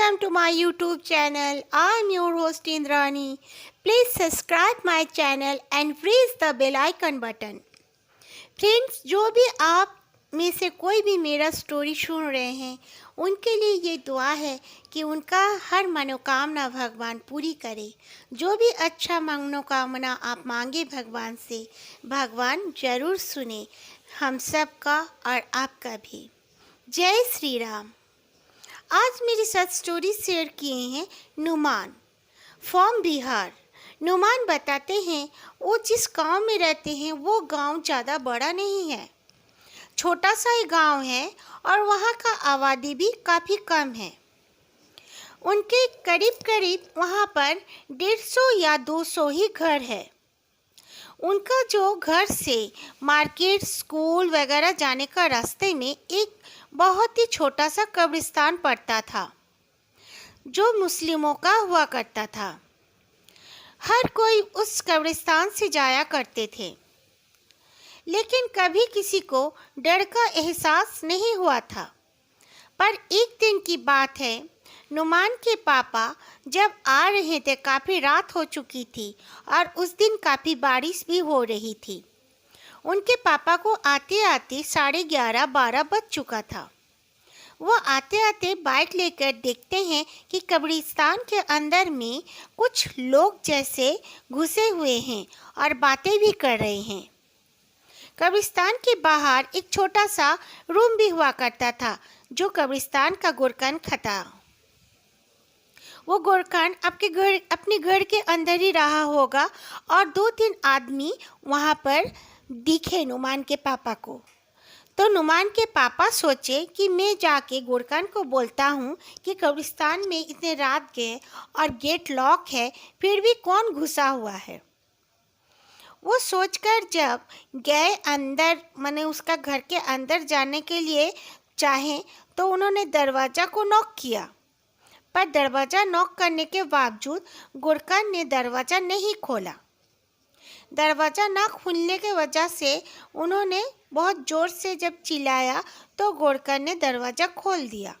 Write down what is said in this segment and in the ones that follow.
welcome to my YouTube channel. I'm your host Indrani. Please subscribe my channel and press the bell icon button. Friends, जो भी आप में से कोई भी मेरा स्टोरी सुन रहे हैं उनके लिए ये दुआ है कि उनका हर मनोकामना भगवान पूरी करे। जो भी अच्छा मनोकामना आप मांगे भगवान से, भगवान जरूर सुने हम सब का और आपका भी। जय श्री राम। आज मेरे साथ स्टोरी शेयर किए हैं नुमान फ्रॉम बिहार। नुमान बताते हैं वो जिस गांव में रहते हैं वो गांव ज़्यादा बड़ा नहीं है, छोटा सा ही गांव है और वहाँ का आबादी भी काफ़ी कम है। उनके करीब करीब वहाँ पर 150 या 200 ही घर है। उनका जो घर से मार्केट, स्कूल वगैरह जाने का रास्ते में एक बहुत ही छोटा सा कब्रिस्तान पड़ता था जो मुस्लिमों का हुआ करता था। हर कोई उस कब्रिस्तान से जाया करते थे, लेकिन कभी किसी को डर का एहसास नहीं हुआ था। पर एक दिन की बात है, नुमान के पापा जब आ रहे थे, काफ़ी रात हो चुकी थी और उस दिन काफ़ी बारिश भी हो रही थी। उनके पापा को आते आते 11:30-12 बज चुका था। वो आते आते बाइक लेकर देखते हैं कि कब्रिस्तान के अंदर में कुछ लोग जैसे घुसे हुए हैं और बातें भी कर रहे हैं। कब्रिस्तान के बाहर एक छोटा सा रूम भी हुआ करता था जो कब्रिस्तान का गोरखान था। वो गोरखान अपने घर के अंदर ही रहा होगा और 2-3 आदमी वहाँ पर दिखे नुमान के पापा को। तो नुमान के पापा सोचे कि मैं जाके गोरखान को बोलता हूँ कि कब्रिस्तान में इतने रात गए और गेट लॉक है, फिर भी कौन घुसा हुआ है। वो सोचकर जब गए अंदर, माने उसका घर के अंदर जाने के लिए चाहे, तो उन्होंने दरवाज़ा को नॉक किया। पर दरवाज़ा नॉक करने के बावजूद गोरखान ने दरवाज़ा नहीं खोला। दरवाज़ा ना खुलने के वजह से उन्होंने बहुत ज़ोर से जब चिल्लाया तो गोरखान ने दरवाज़ा खोल दिया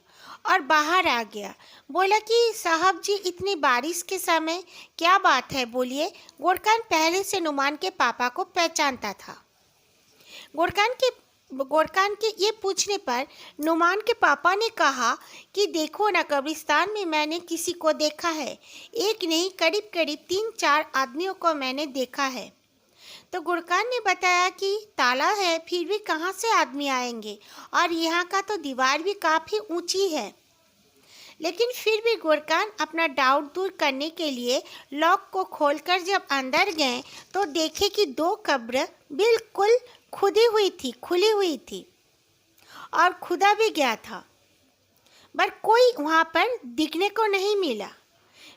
और बाहर आ गया। बोला कि साहब जी, इतनी बारिश के समय क्या बात है, बोलिए। गोरखान पहले से नुमान के पापा को पहचानता था। गोरखान के ये पूछने पर नुमान के पापा ने कहा कि देखो ना, कब्रिस्तान में मैंने किसी को देखा है। एक नहीं, करीब करीब 3-4 आदमियों को मैंने देखा है। तो गोरखान ने बताया कि ताला है, फिर भी कहाँ से आदमी आएंगे, और यहाँ का तो दीवार भी काफ़ी ऊंची है। लेकिन फिर भी गोरखान अपना डाउट दूर करने के लिए लॉक को खोलकर जब अंदर गए तो देखे कि 2 कब्र बिल्कुल खुली हुई थी और खुदा भी गया था, पर कोई वहाँ पर दिखने को नहीं मिला।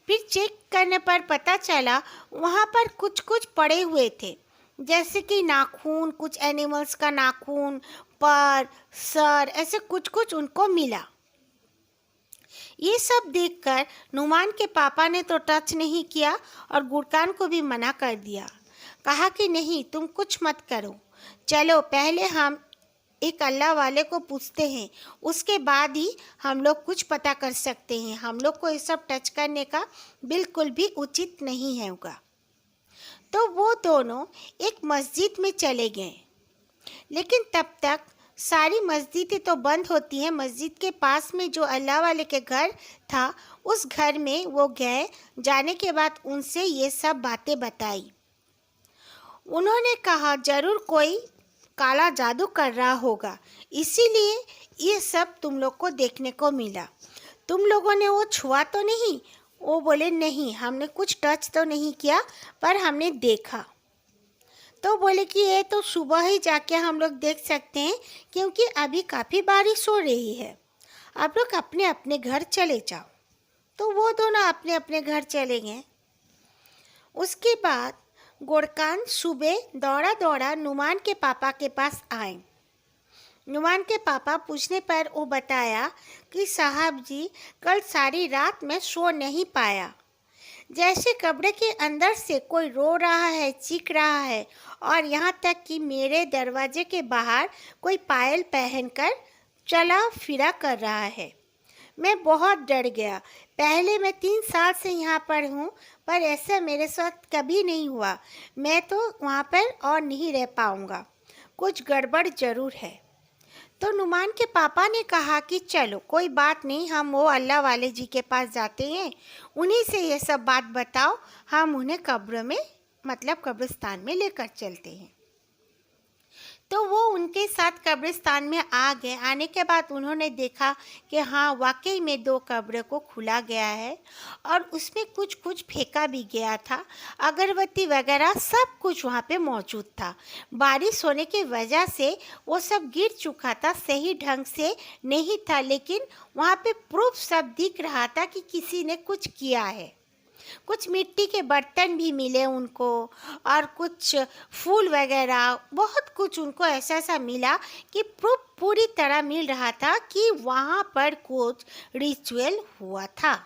फिर चेक करने पर पता चला वहाँ पर कुछ पड़े हुए थे, जैसे कि नाखून, कुछ एनिमल्स का नाखून, पर, सर, ऐसे कुछ उनको मिला। ये सब देखकर नुमान के पापा ने तो टच नहीं किया और गोरखान को भी मना कर दिया। कहा कि नहीं, तुम कुछ मत करो, चलो पहले हम एक अल्लाह वाले को पूछते हैं, उसके बाद ही हम लोग कुछ पता कर सकते हैं। हम लोग को ये सब टच करने का बिल्कुल भी उचित नहीं है होगा। तो वो दोनों एक मस्जिद में चले गए, लेकिन तब तक सारी मस्जिदें तो बंद होती हैं। मस्जिद के पास में जो अल्लाह वाले के घर था, उस घर में वो गए। जाने के बाद उनसे ये सब बातें बताई। उन्होंने कहा ज़रूर कोई काला जादू कर रहा होगा, इसीलिए ये सब तुम लोग को देखने को मिला। तुम लोगों ने वो छुआ तो नहीं? वो बोले नहीं, हमने कुछ टच तो नहीं किया, पर हमने देखा। तो बोले कि ये तो सुबह ही जाके हम लोग देख सकते हैं, क्योंकि अभी काफ़ी बारिश हो रही है। आप लोग अपने अपने घर चले जाओ। तो वो दोनों अपने अपने घर चले गए। उसके बाद गोरखान सुबह दौड़ा नुमान के पापा के पास आए। नुमान के पापा पूछने पर वो बताया कि साहब जी, कल सारी रात मैं सो नहीं पाया। जैसे कब्र के अंदर से कोई रो रहा है, चीख रहा है, और यहाँ तक कि मेरे दरवाजे के बाहर कोई पायल पहनकर चला फिरा कर रहा है। मैं बहुत डर गया। पहले मैं 3 साल से यहाँ पर हूँ, पर ऐसा मेरे साथ कभी नहीं हुआ। मैं तो वहाँ पर और नहीं रह पाऊँगा, कुछ गड़बड़ ज़रूर है। तो नुमान के पापा ने कहा कि चलो कोई बात नहीं, हम वो अल्लाह वाले जी के पास जाते हैं, उन्हीं से ये सब बात बताओ, हम उन्हें कब्र में मतलब कब्रिस्तान में लेकर चलते हैं। तो वो उनके साथ कब्रिस्तान में आ गए। आने के बाद उन्होंने देखा कि हाँ वाकई में 2 कब्र को खुला गया है और उसमें कुछ कुछ फेंका भी गया था। अगरबत्ती वगैरह सब कुछ वहाँ पे मौजूद था। बारिश होने की वजह से वो सब गिर चुका था, सही ढंग से नहीं था, लेकिन वहाँ पे प्रूफ सब दिख रहा था कि किसी ने कुछ किया है। कुछ मिट्टी के बर्तन भी मिले उनको और कुछ फूल वगैरह, बहुत कुछ उनको ऐसा ऐसा मिला कि प्रूफ पूरी तरह मिल रहा था कि वहाँ पर कुछ रिचुअल हुआ था।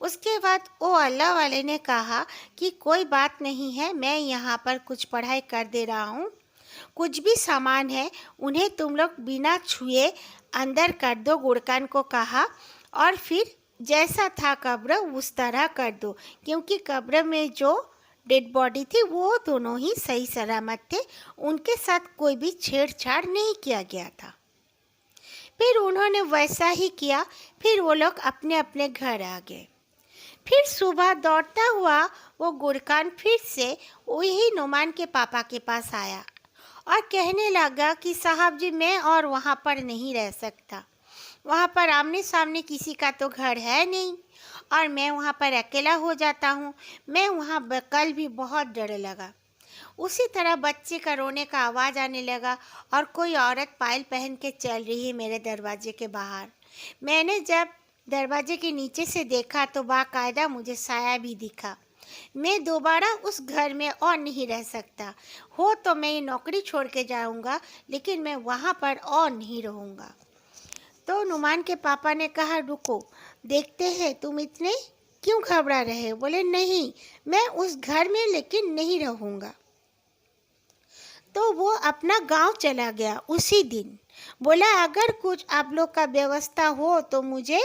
उसके बाद वो अल्लाह वाले ने कहा कि कोई बात नहीं है, मैं यहाँ पर कुछ पढ़ाई कर दे रहा हूँ, कुछ भी सामान है उन्हें तुम लोग बिना छुए अंदर कर दो, गुड़कान को कहा, और फिर जैसा था कब्र उस तरह कर दो, क्योंकि कब्र में जो डेड बॉडी थी वो दोनों ही सही सलामत थे, उनके साथ कोई भी छेड़छाड़ नहीं किया गया था। फिर उन्होंने वैसा ही किया। फिर वो लोग अपने अपने घर आ गए। फिर सुबह दौड़ता हुआ वो गुरकान फिर से वही नुमान के पापा के पास आया और कहने लगा कि साहब जी मैं और वहाँ पर नहीं रह सकता, वहाँ पर आमने सामने किसी का तो घर है नहीं और मैं वहाँ पर अकेला हो जाता हूँ। मैं वहाँ कल भी बहुत डर लगा। उसी तरह बच्चे का रोने का आवाज़ आने लगा और कोई औरत पायल पहन के चल रही है मेरे दरवाजे के बाहर। मैंने जब दरवाजे के नीचे से देखा तो बाकायदा मुझे साया भी दिखा। मैं दोबारा उस घर में और नहीं रह सकता, हो तो मैं ये नौकरी छोड़ के जाऊँगा, लेकिन मैं वहाँ पर और नहीं रहूँगा। तो नुमान के पापा ने कहा रुको, देखते हैं तुम इतने क्यों घबरा रहे हो। बोले नहीं, मैं उस घर में लेकिन नहीं रहूँगा। तो वो अपना गांव चला गया उसी दिन। बोला अगर कुछ आप लोग का व्यवस्था हो तो मुझे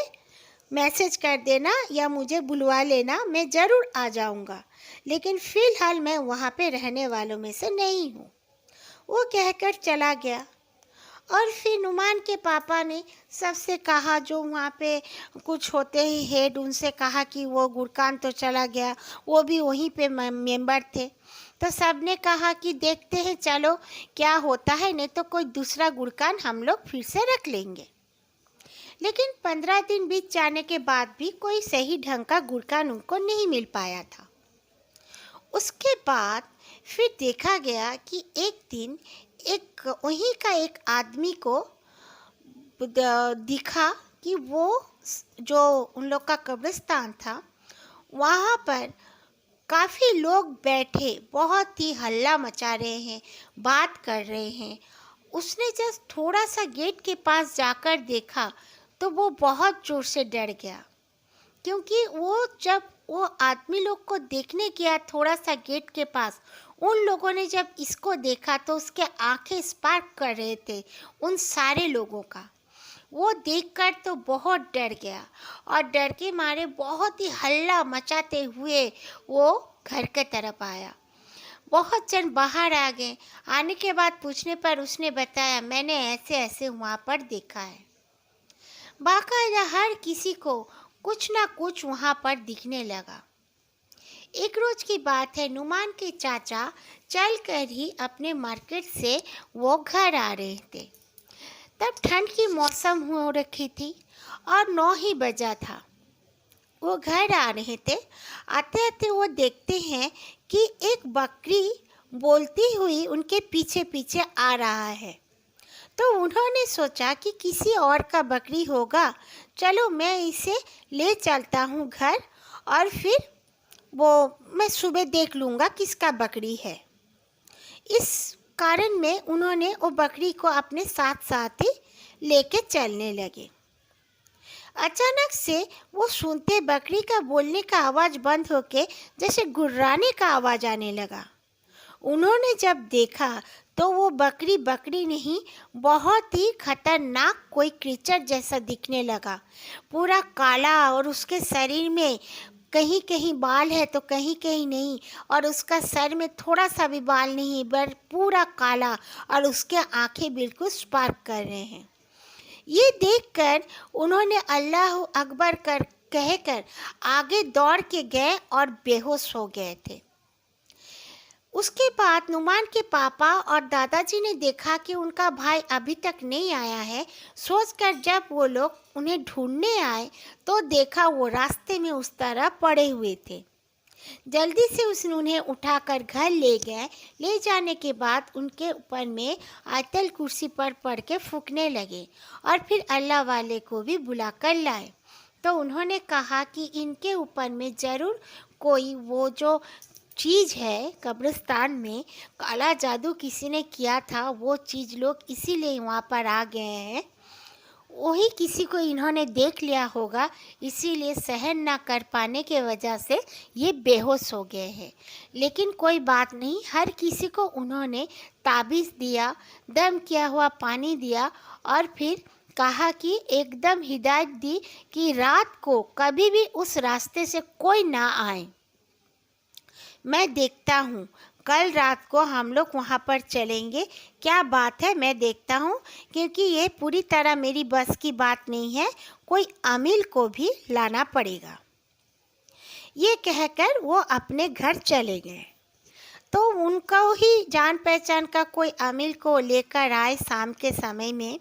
मैसेज कर देना या मुझे बुलवा लेना, मैं ज़रूर आ जाऊँगा, लेकिन फ़िलहाल मैं वहाँ पे रहने वालों में से नहीं हूँ। वो कहकर चला गया। और फिर नुमान के पापा ने सबसे कहा, जो वहाँ पे कुछ होते ही हेड, उनसे कहा कि वो गुरकान तो चला गया, वो भी वहीं पे मेंबर थे। तो सब ने कहा कि देखते हैं चलो क्या होता है, नहीं तो कोई दूसरा गुरकान हम लोग फिर से रख लेंगे। लेकिन 15 दिन बीत जाने के बाद भी कोई सही ढंग का गुरकान उनको नहीं मिल पाया था। उसके बाद फिर देखा गया कि एक दिन एक वहीं का एक आदमी को दिखा कि वो जो उन लोग का कब्रिस्तान था वहाँ पर काफ़ी लोग बैठे बहुत ही हल्ला मचा रहे हैं, बात कर रहे हैं। उसने जस्ट थोड़ा सा गेट के पास जाकर देखा तो वो बहुत ज़ोर से डर गया, क्योंकि वो जब वो आदमी लोग को देखने गया थोड़ा सा गेट के पास, उन लोगों ने जब इसको देखा तो उसके आंखें स्पार्क कर रहे थे उन सारे लोगों का। वो देखकर तो बहुत डर गया और डर के मारे बहुत ही हल्ला मचाते हुए वो घर के तरफ आया। बहुत जन बाहर आ गए। आने के बाद पूछने पर उसने बताया मैंने ऐसे ऐसे वहाँ पर देखा है। बाकायदा हर किसी को कुछ ना कुछ वहाँ पर दिखने लगा। एक रोज की बात है, नुमान के चाचा चल कर ही अपने मार्केट से वो घर आ रहे थे। तब ठंड की मौसम हो रखी थी और 9 ही बजा था। वो घर आ रहे थे। आते आते वो देखते हैं कि एक बकरी बोलती हुई उनके पीछे पीछे आ रहा है। तो उन्होंने सोचा कि किसी और का बकरी होगा, चलो मैं इसे ले चलता हूँ घर और फिर वो मैं सुबह देख लूँगा किसका बकरी है। इस कारण में उन्होंने वो बकरी को अपने साथ साथ ही लेके चलने लगे। अचानक से वो सुनते बकरी का बोलने का आवाज़ बंद होके जैसे गुर्राने का आवाज़ आने लगा। उन्होंने जब देखा तो वो बकरी बकरी नहीं, बहुत ही खतरनाक कोई क्रीचर जैसा दिखने लगा। पूरा काला और उसके शरीर में कहीं कहीं बाल है तो कहीं कहीं नहीं, और उसका सर में थोड़ा सा भी बाल नहीं, पर पूरा काला, और उसके आंखें बिल्कुल स्पार्क कर रहे हैं। ये देखकर उन्होंने अल्लाह अकबर कर कहकर आगे दौड़ के गए और बेहोश हो गए थे। उसके बाद नुमान के पापा और दादाजी ने देखा कि उनका भाई अभी तक नहीं आया है। सोचकर जब वो लोग उन्हें ढूंढने आए तो देखा वो रास्ते में उस तरह पड़े हुए थे। जल्दी से उसने उन्हें उठाकर घर ले गए। ले जाने के बाद उनके ऊपर में आयतल कुर्सी पर पढ़ के फूंकने लगे और फिर अल्लाह वाले को भी बुला कर लाए। तो उन्होंने कहा कि इनके ऊपर में ज़रूर कोई वो जो चीज़ है कब्रिस्तान में काला जादू किसी ने किया था, वो चीज़ लोग इसीलिए वहाँ पर आ गए हैं। वही किसी को इन्होंने देख लिया होगा, इसीलिए सहन ना कर पाने के वजह से ये बेहोश हो गए हैं। लेकिन कोई बात नहीं, हर किसी को उन्होंने ताबीज़ दिया, दम किया हुआ पानी दिया और फिर कहा कि एकदम हिदायत दी कि रात को कभी भी उस रास्ते से कोई ना आए। मैं देखता हूँ, कल रात को हम लोग वहाँ पर चलेंगे। क्या बात है, मैं देखता हूँ, क्योंकि ये पूरी तरह मेरी बस की बात नहीं है, कोई अमील को भी लाना पड़ेगा। ये कहकर वो अपने घर चले गए। तो उनका ही जान पहचान का कोई अमील को लेकर आए। शाम के समय में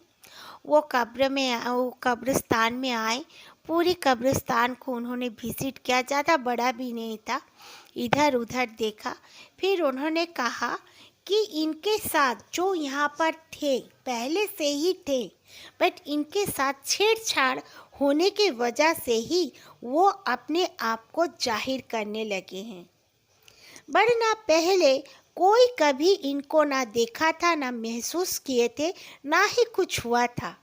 वो कब्रिस्तान में आए। पूरी कब्रिस्तान को उन्होंने विज़िट किया, ज़्यादा बड़ा भी नहीं था, इधर उधर देखा। फिर उन्होंने कहा कि इनके साथ जो यहाँ पर थे पहले से ही थे, बट इनके साथ छेड़छाड़ होने की वजह से ही वो अपने आप को जाहिर करने लगे हैं, वरना पहले कोई कभी इनको ना देखा था, ना महसूस किए थे, ना ही कुछ हुआ था।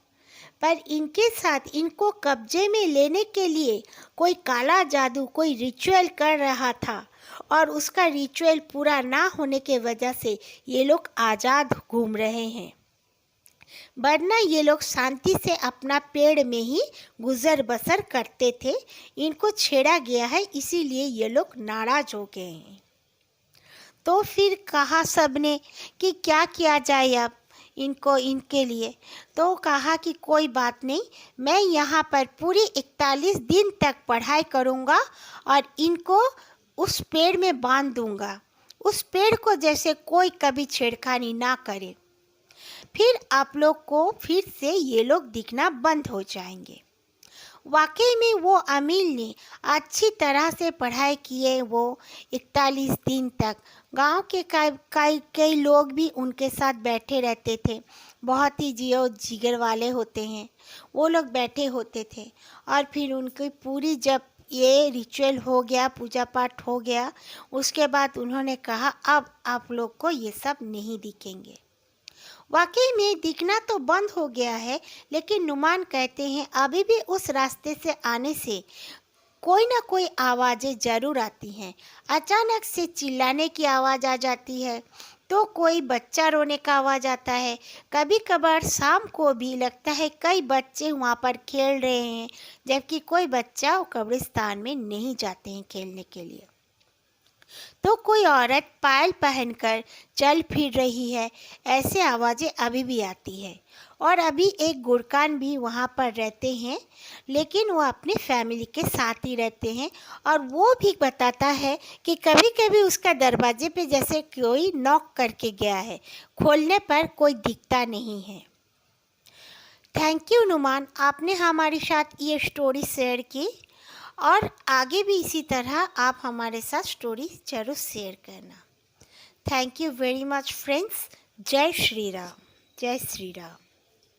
पर इनके साथ इनको कब्जे में लेने के लिए कोई काला जादू, कोई रिचुअल कर रहा था, और उसका रिचुअल पूरा ना होने के वजह से ये लोग आज़ाद घूम रहे हैं। वरना ये लोग शांति से अपना पेड़ में ही गुजर बसर करते थे। इनको छेड़ा गया है, इसीलिए ये लोग नाराज़ हो गए हैं। तो फिर कहा सबने कि क्या किया जाए अब इनके लिए। तो कहा कि कोई बात नहीं, मैं यहाँ पर पूरी 41 दिन तक पढ़ाई करूँगा और इनको उस पेड़ में बांध दूँगा। उस पेड़ को जैसे कोई कभी छेड़खानी ना करे। फिर आप लोग को फिर से ये लोग दिखना बंद हो जाएंगे। वाकई में वो अमील ने अच्छी तरह से पढ़ाई किए। वो 41 दिन तक गांव के कई लोग भी उनके साथ बैठे रहते थे। बहुत ही जियो जिगर वाले होते हैं वो लोग, बैठे होते थे। और फिर उनकी पूरी जब ये रिचुअल हो गया, पूजा पाठ हो गया, उसके बाद उन्होंने कहा अब आप लोग को ये सब नहीं दिखेंगे। वाकई में दिखना तो बंद हो गया है, लेकिन नुमान कहते हैं अभी भी उस रास्ते से आने से कोई ना कोई आवाज़ें ज़रूर आती हैं। अचानक से चिल्लाने की आवाज़ आ जाती है, तो कोई बच्चा रोने का आवाज़ आता है। कभी कभार शाम को भी लगता है कई बच्चे वहाँ पर खेल रहे हैं, जबकि कोई बच्चा कब्रिस्तान में नहीं जाते हैं खेलने के लिए। तो कोई औरत पायल पहनकर चल फिर रही है, ऐसे आवाज़ें अभी भी आती है। और अभी एक गुरकान भी वहाँ पर रहते हैं, लेकिन वो अपनी फैमिली के साथ ही रहते हैं। और वो भी बताता है कि कभी कभी उसका दरवाजे पे जैसे कोई नॉक करके गया है, खोलने पर कोई दिखता नहीं है। थैंक यू नुमान, आपने हमारे साथ ये स्टोरी शेयर की, और आगे भी इसी तरह आप हमारे साथ स्टोरी जरूर शेयर करना। Thank you very much friends. जय श्री राम, जय श्री राम।